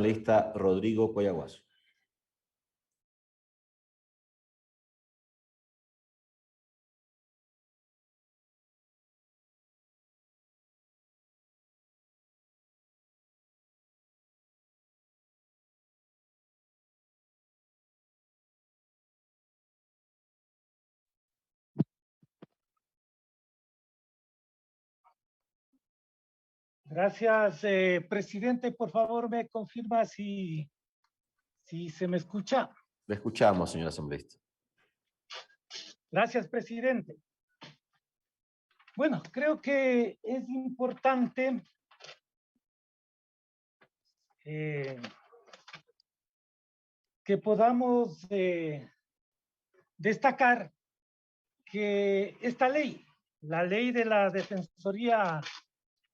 asambleísta Rodrigo Coyaguazo. Gracias, presidente. Por favor, me confirma si se me escucha. Le escuchamos, señor asambleísta. Gracias, presidente. Bueno, creo que es importante que podamos destacar que esta ley, la ley de la Defensoría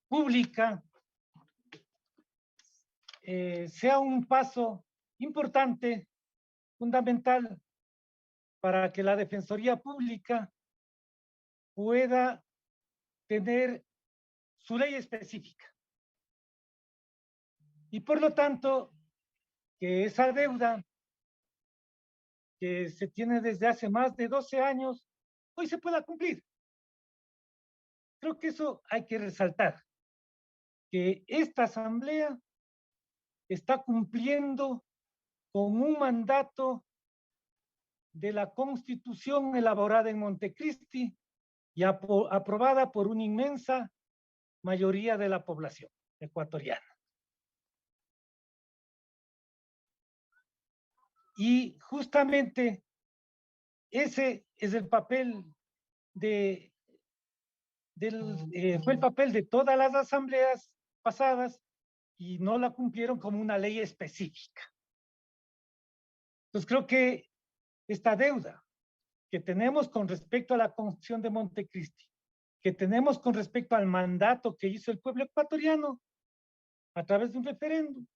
Pública, sea un paso importante, fundamental, para que la Defensoría Pública pueda tener su ley específica. Y por lo tanto, que esa deuda que se tiene desde hace más de 12 años, hoy se pueda cumplir. Creo que eso hay que resaltar, que esta asamblea está cumpliendo con un mandato de la Constitución elaborada en Montecristi y aprobada por una inmensa mayoría de la población ecuatoriana. Y justamente ese es el papel fue el papel de todas las asambleas pasadas y no la cumplieron como una ley específica. Entonces creo que esta deuda que tenemos con respecto a la Constitución de Montecristi, que tenemos con respecto al mandato que hizo el pueblo ecuatoriano a través de un referéndum,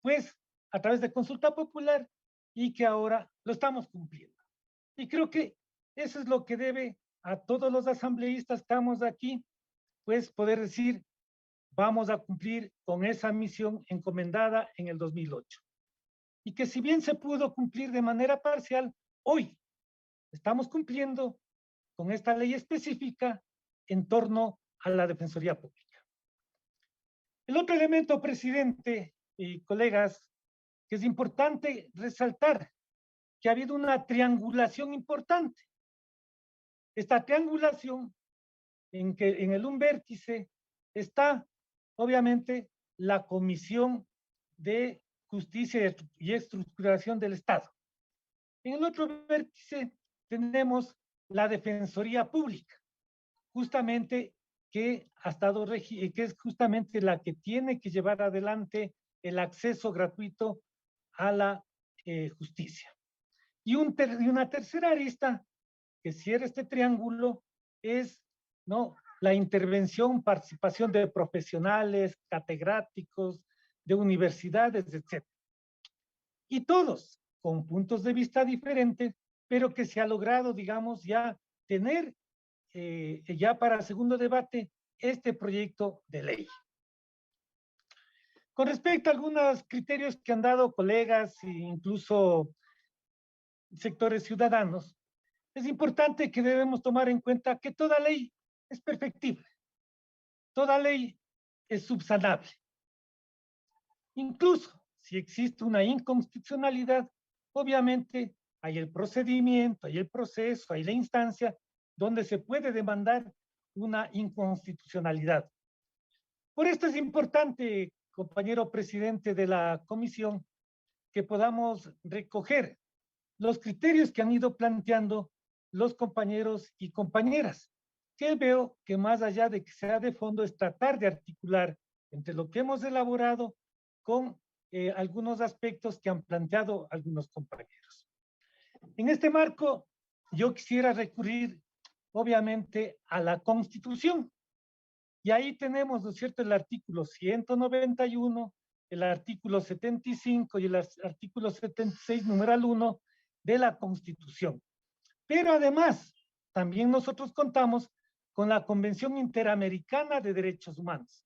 pues a través de consulta popular, y que ahora lo estamos cumpliendo. Y creo que eso es lo que debe a todos los asambleístas que estamos aquí, pues poder decir, vamos a cumplir con esa misión encomendada en el 2008. Y que si bien se pudo cumplir de manera parcial, hoy estamos cumpliendo con esta ley específica en torno a la Defensoría Pública. El otro elemento, presidente y colegas, que es importante resaltar, que ha habido una triangulación importante. Esta triangulación en que en el un vértice está, obviamente, la Comisión de Justicia y Estructuración del Estado. En el otro vértice tenemos la Defensoría Pública, justamente que ha estado que es justamente la que tiene que llevar adelante el acceso gratuito a la justicia. Y una tercera arista que cierra este triángulo es, ¿no?, la intervención, participación de profesionales, catedráticos, de universidades, etc. Y todos con puntos de vista diferentes, pero que se ha logrado, digamos, ya tener ya para segundo debate este proyecto de ley. Con respecto a algunos criterios que han dado colegas e incluso sectores ciudadanos, es importante que debemos tomar en cuenta que toda ley es perfectible, toda ley es subsanable. Incluso si existe una inconstitucionalidad, obviamente hay el procedimiento, hay el proceso, hay la instancia donde se puede demandar una inconstitucionalidad. Por esto es importante, compañero presidente de la comisión, que podamos recoger los criterios que han ido planteando los compañeros y compañeras, que veo que más allá de que sea de fondo es tratar de articular entre lo que hemos elaborado con algunos aspectos que han planteado algunos compañeros. En este marco, yo quisiera recurrir, obviamente, a la Constitución. Y ahí tenemos, ¿no es cierto?, el artículo 191, el artículo 75 y el artículo 76, numeral 1 de la Constitución. Pero además, también nosotros contamos con la Convención Interamericana de Derechos Humanos,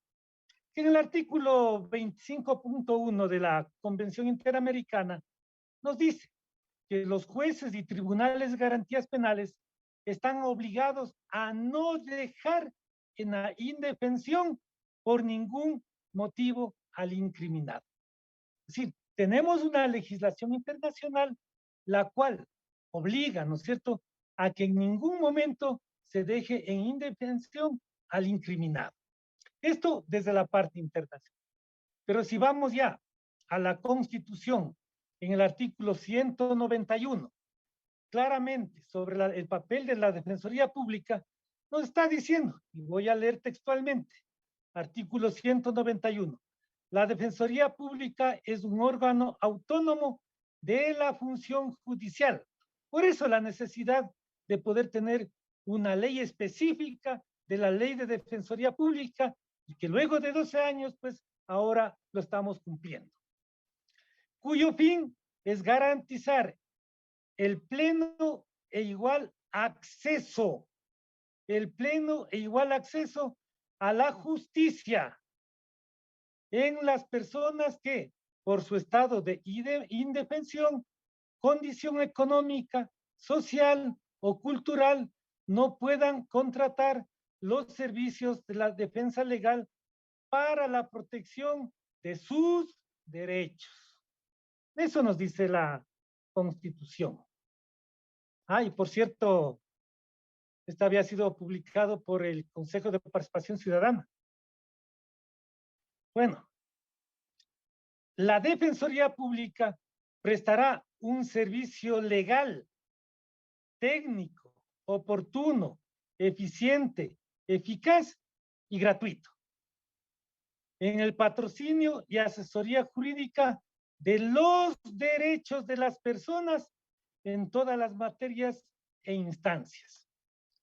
que en el artículo 25.1 de la Convención Interamericana nos dice que los jueces y tribunales de garantías penales están obligados a no dejar en la indefensión por ningún motivo al incriminado. Es decir, tenemos una legislación internacional la cual obliga, ¿no es cierto?, a que en ningún momento se deje en indefensión al incriminado. Esto desde la parte internacional. Pero si vamos ya a la Constitución, en el artículo 191, claramente sobre el papel de la Defensoría Pública, nos está diciendo, y voy a leer textualmente, artículo 191, la Defensoría Pública es un órgano autónomo de la función judicial. Por eso la necesidad de poder tener una ley específica de la Ley de Defensoría Pública y que luego de 12 años, pues ahora lo estamos cumpliendo. Cuyo fin es garantizar el pleno e igual acceso, a la justicia en las personas que, por su estado de indefensión, condición económica, social o cultural, no puedan contratar los servicios de la defensa legal para la protección de sus derechos. Eso nos dice la Constitución. Y por cierto, este había sido publicado por el Consejo de Participación Ciudadana. Bueno, la Defensoría Pública prestará un servicio legal, técnico, oportuno, eficiente, eficaz y gratuito en el patrocinio y asesoría jurídica de los derechos de las personas en todas las materias e instancias.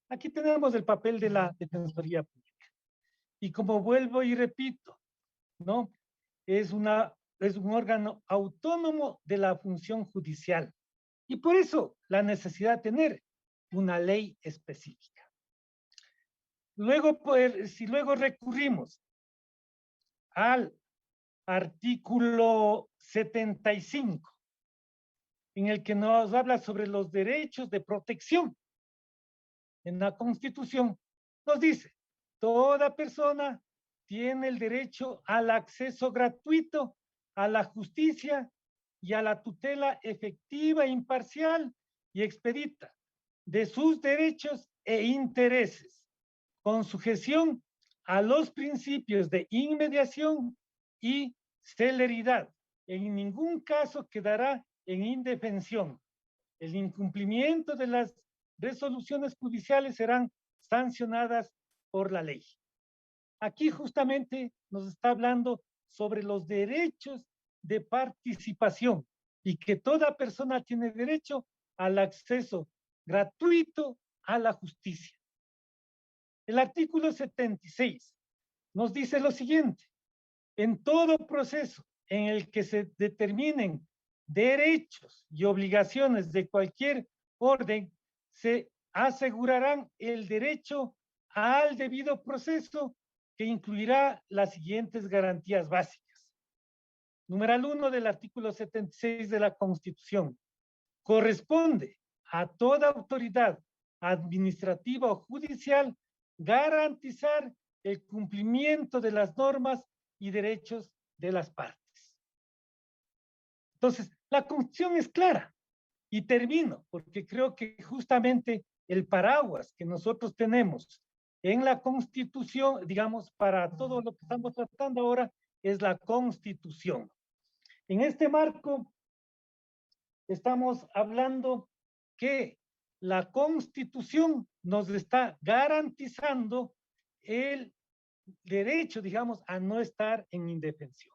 Aquí tenemos el papel de la Defensoría Pública. Y como vuelvo y repito, ¿no? Es un órgano autónomo de la función judicial. Y por eso la necesidad de tener una ley específica. Luego, pues, si luego recurrimos al artículo 75, en el que nos habla sobre los derechos de protección. En la Constitución nos dice, toda persona tiene el derecho al acceso gratuito a la justicia y a la tutela efectiva, imparcial y expedita de sus derechos e intereses, con sujeción a los principios de inmediación y celeridad. En ningún caso quedará en indefensión. El incumplimiento de las resoluciones judiciales serán sancionadas por la ley. Aquí justamente nos está hablando sobre los derechos de participación y que toda persona tiene derecho al acceso gratuito a la justicia. El artículo 76 nos dice lo siguiente: en todo proceso en el que se determinen derechos y obligaciones de cualquier orden, se asegurarán el derecho al debido proceso que incluirá las siguientes garantías básicas. Numeral 1 del artículo 76 de la Constitución. Corresponde a toda autoridad administrativa o judicial garantizar el cumplimiento de las normas y derechos de las partes. Entonces, la Constitución es clara. Y termino, porque creo que justamente el paraguas que nosotros tenemos en la Constitución, digamos, para todo lo que estamos tratando ahora, es la Constitución. En este marco, estamos hablando que la Constitución nos está garantizando el derecho, digamos, a no estar en indefensión.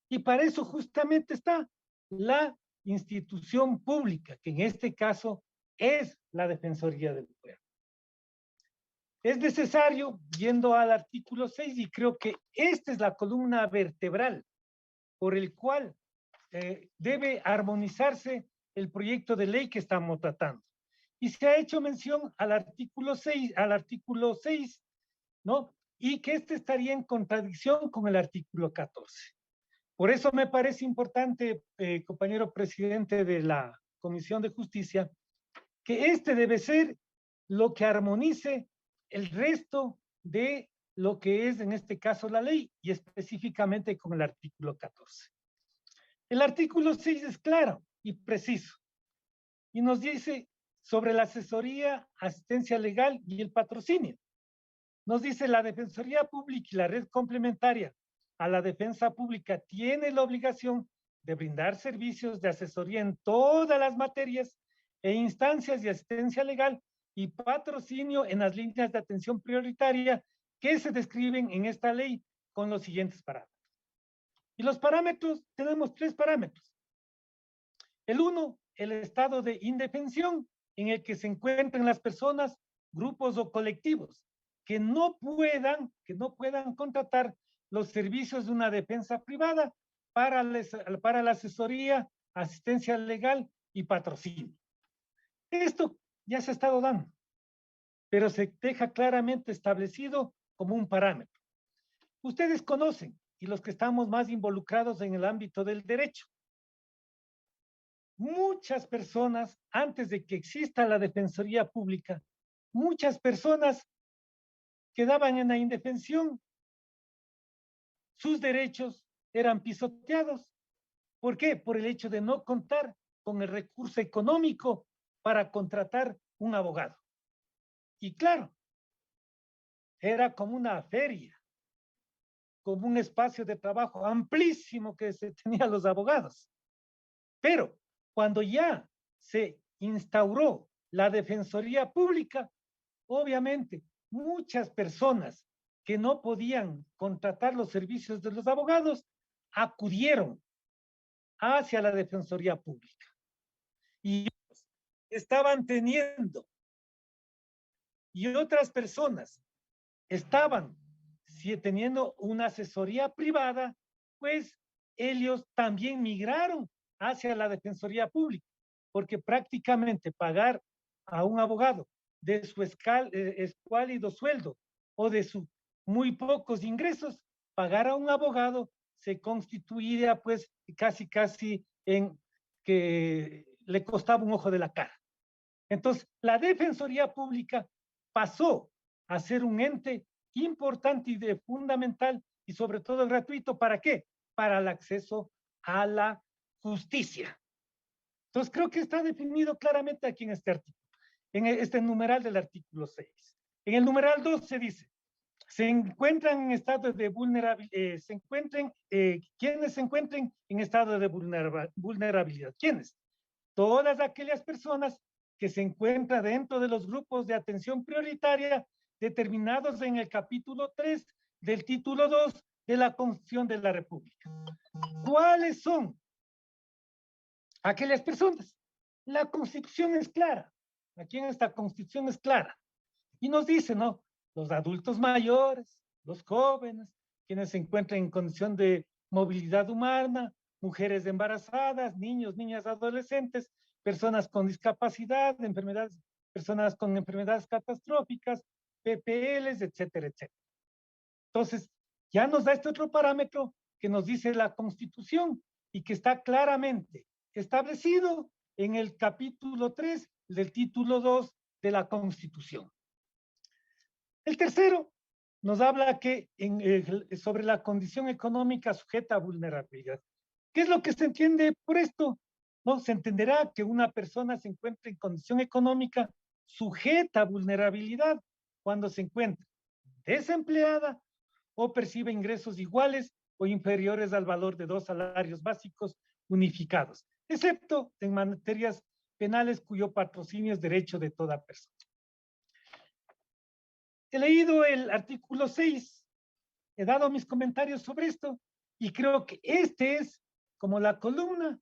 Y para eso justamente está la institución pública, que en este caso es la Defensoría del Pueblo. Es necesario, yendo al artículo 6, y creo que esta es la columna vertebral por el cual debe armonizarse el proyecto de ley que estamos tratando. Y se ha hecho mención al artículo 6, ¿no? y que este estaría en contradicción con el artículo 14. Por eso me parece importante, compañero presidente de la Comisión de Justicia, que este debe ser lo que armonice el resto de lo que es en este caso la ley y específicamente con el artículo 14. El artículo 6 es claro y preciso y nos dice sobre la asesoría, asistencia legal y el patrocinio. Nos dice la Defensoría Pública y la red complementaria a la defensa pública tiene la obligación de brindar servicios de asesoría en todas las materias e instancias de asistencia legal y patrocinio en las líneas de atención prioritaria que se describen en esta ley con los siguientes parámetros. Y los parámetros, tenemos 3 parámetros. El 1, el estado de indefensión en el que se encuentran las personas, grupos o colectivos que no puedan contratar los servicios de una defensa privada para la asesoría, asistencia legal y patrocinio. Esto ya se ha estado dando, pero se deja claramente establecido como un parámetro. Ustedes conocen, y los que estamos más involucrados en el ámbito del derecho, muchas personas, antes de que exista la Defensoría Pública, muchas personas quedaban en la indefensión. Sus derechos eran pisoteados. ¿Por qué? Por el hecho de no contar con el recurso económico para contratar un abogado. Y claro, era como una feria, como un espacio de trabajo amplísimo que se tenía los abogados. Pero cuando ya se instauró la Defensoría Pública, obviamente muchas personas que no podían contratar los servicios de los abogados acudieron hacia la Defensoría Pública y estaban teniendo, y otras personas estaban teniendo una asesoría privada, pues ellos también migraron hacia la Defensoría Pública, porque prácticamente pagar a un abogado de su escuálido sueldo o de sus muy pocos ingresos, pagar a un abogado se constituía pues casi en que le costaba un ojo de la cara. Entonces, la Defensoría Pública pasó a ser un ente importante y fundamental y sobre todo gratuito. ¿Para qué? Para el acceso a la justicia. Entonces, creo que está definido claramente aquí en este artículo, en este numeral del artículo 6. En el numeral 2 se dice, se encuentran en estado de vulnerabilidad, quienes se encuentren en estado de vulnerabilidad. ¿Quiénes? Todas aquellas personas que se encuentran dentro de los grupos de atención prioritaria determinados en el capítulo 3 del título 2 de la Constitución de la República. ¿Cuáles son aquellas personas? La Constitución es clara. Aquí en esta Constitución es clara. Y nos dice, ¿no? Los adultos mayores, los jóvenes, quienes se encuentran en condición de movilidad humana, mujeres embarazadas, niños, niñas, adolescentes, personas con discapacidad, enfermedades, personas con enfermedades catastróficas, PPLs, etcétera, etcétera. Entonces, ya nos da este otro parámetro que nos dice la Constitución y que está claramente establecido en el capítulo 3 del título 2 de la Constitución. El tercero nos habla que sobre la condición económica sujeta a vulnerabilidad. ¿Qué es lo que se entiende por esto? No, se entenderá que una persona se encuentra en condición económica sujeta a vulnerabilidad cuando se encuentra desempleada o percibe ingresos iguales o inferiores al valor de 2 salarios básicos unificados, excepto en materias penales cuyo patrocinio es derecho de toda persona. He leído el artículo 6, he dado mis comentarios sobre esto y creo que este es como la columna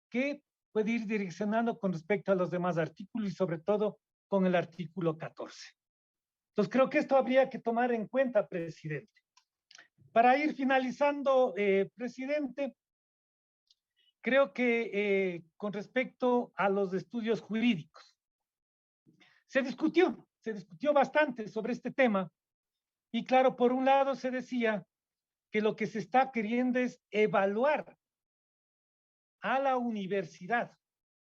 que puede ir direccionando con respecto a los demás artículos y sobre todo con el artículo 14. Entonces creo que esto habría que tomar en cuenta, presidente. Para ir finalizando, presidente, creo que con respecto a los estudios jurídicos, se discutió bastante sobre este tema Y claro, por un lado se decía que lo que se está queriendo es evaluar a la universidad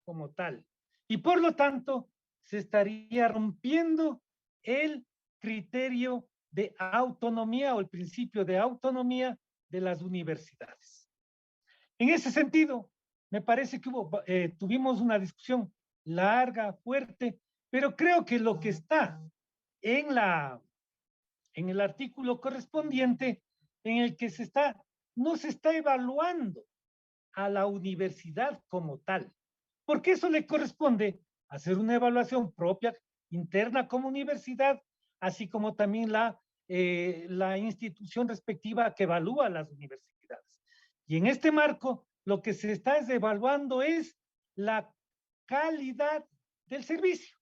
como tal. Y por lo tanto, se estaría rompiendo el criterio de autonomía o el principio de autonomía de las universidades. En ese sentido, me parece que tuvimos una discusión larga, fuerte, pero creo que lo que está en el artículo correspondiente, en el que no se está evaluando a la universidad como tal, porque eso le corresponde hacer una evaluación propia, interna como universidad, así como también la institución respectiva que evalúa las universidades. Y en este marco, lo que se está evaluando es la calidad del servicio,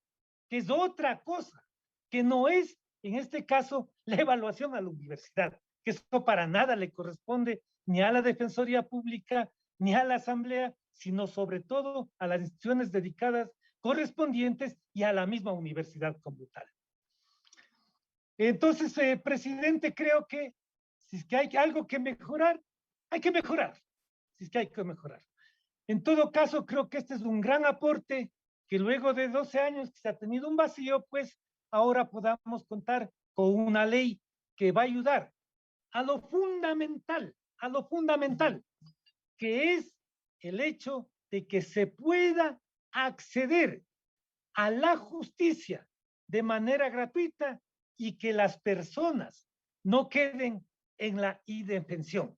que es otra cosa, que no es, en este caso, la evaluación a la universidad, que eso para nada le corresponde ni a la Defensoría Pública, ni a la Asamblea, sino sobre todo a las instituciones dedicadas correspondientes y a la misma universidad como tal. Entonces, presidente, creo que si es que hay algo que mejorar, hay que mejorar. Si es que hay que mejorar. En todo caso, creo que este es un gran aporte que luego de 12 años que se ha tenido un vacío, pues ahora podamos contar con una ley que va a ayudar a lo fundamental, que es el hecho de que se pueda acceder a la justicia de manera gratuita y que las personas no queden en la indefensión.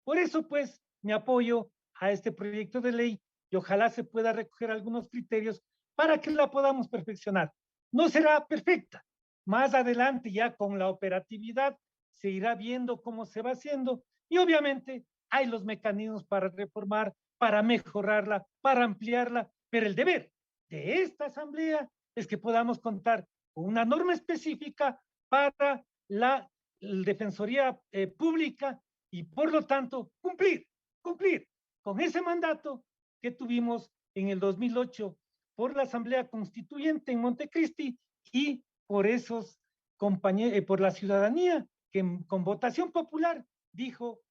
Por eso, pues, me apoyo a este proyecto de ley y ojalá se pueda recoger algunos criterios para que la podamos perfeccionar. No será perfecta. Más adelante, ya con la operatividad, se irá viendo cómo se va haciendo y obviamente hay los mecanismos para reformar, para mejorarla, para ampliarla, pero el deber de esta asamblea es que podamos contar con una norma específica para la Defensoría Pública y por lo tanto cumplir con ese mandato que tuvimos en el 2008 por la Asamblea Constituyente en Montecristi y por esos compañeros, por la ciudadanía que con votación popular dio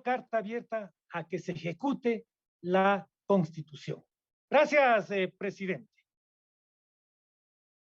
carta abierta a que se ejecute la Constitución. Gracias, presidente.